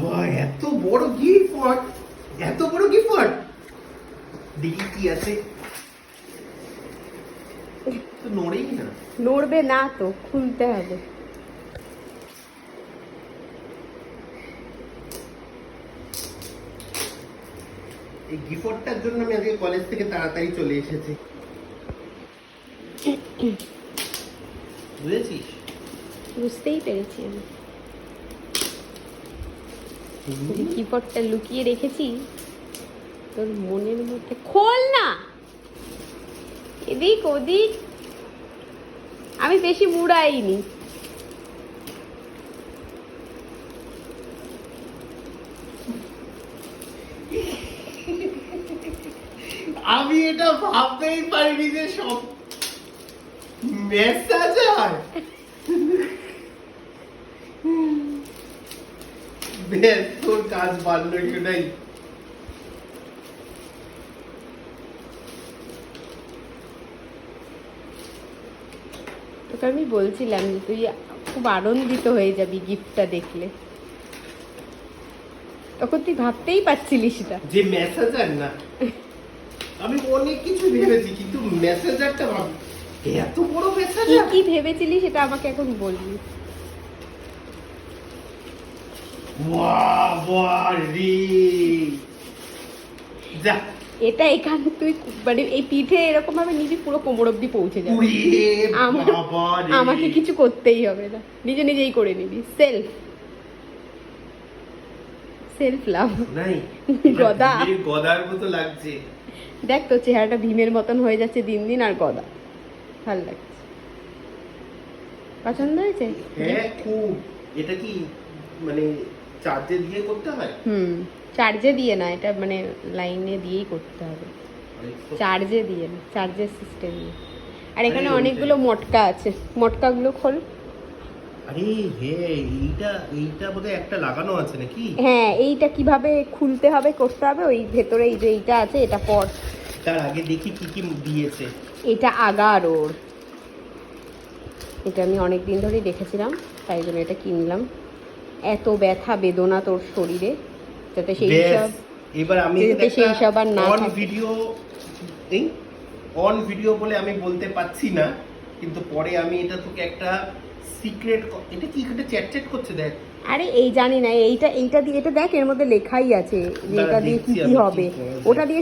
বাবা এত বড় গিফট, এত বড় গিফট, দেখি কি আছে। তো নড়েই না। নড়বে না তো, খুলতে হবে। এই গিফটটার জন্য আমি আজকে কলেজ থেকে তাড়াতাড়ি চলে এসেছি, বুঝেছিস? বুঝতেই পেরেছি আমি। গিফটটা লুকিয়ে রেখেছি তোর মনের মধ্যে। খোল না, এদিক ওদিক। আমি বেশি মুড়াইনি। আমি এটা ভাবতেই পারিনি যে সব মেসেঞ্জার। বেশ, তোর কাজ বাড়লো একটু নাই। তোকে আমি বলছিলাম যে তুই খুব আনন্দিত হয়ে যাবি গিফটটা দেখলে, তখন তুই ভাবতেই পারছিলিস না যে মেসেঞ্জার না। আমি অনেক কিছু ভেবেছি কিন্তু মেসেঞ্জারটা ভাব, এত বড় কি মেসেঞ্জার। কি ভেবেছিলি সেটা আমাকে এখন বলবি। বাহ বাহ রে, যা। এটা এখানে তুই মানে এই পিঠে এরকম ভাবে নিবি, পুরো কোমর অব্দি পৌঁছে যাবে। উড়িয়ে আমার বাবা রে। আমাকে কিছু করতেই হবে না, নিজে নিজেই করে নিবি। Self self love. নাই, গদা। এটা গদার মতো লাগছে। দেখ তোর চেহারাটা ভীমের মতন হয়ে যাচ্ছে দিন দিন, আর গদা ভাল লাগছে। পছন্দ হয়েছে? হ্যাঁ খুব। এটা কি মানে চার্জে দিয়ে করতে হয়? চার্জে দিয়ে না, এটা মানে লাইনে দিয়েই করতে হবে, চার্জে দিয়ে না, চার্জের সিস্টেম নেই। আর এখানে আরে অনেকগুলো মটকা আছে, মটকাগুলো খোল। আরে হ্যাঁ, এইটা বোধহয় একটা লাগানো আছে নাকি? হ্যাঁ, এইটা কিভাবে খুলতে হবে করতে হবে, ওই ভেতরে এই যে এইটা আছে, এটা পর। তার আগে দেখি কি কি দিয়েছে। এটা আগার ওর, এটা আমি অনেক দিন ধরেই দেখেছিলাম, তাই জন্য এটা কিনলাম। এত ব্যথা বেদনা তোর শরীরে, যাতে সেই সব, এবার আমি যাতে সেই সব আর না অন থাকে। ভিডিও, এই অন ভিডিও বলে আমি বলতে পাচ্ছি না, কিন্তু পরে আমি এটা তোকে একটা সিক্রেট। এটা কি একটা চ্যাট চ্যাট করছে দেখ। আরে এই জানি না, এইটা দিয়ে, এটা দেখ এর মধ্যে লেখাই আছে যে এটা দিয়ে কি কি হবে, ওটা দিয়ে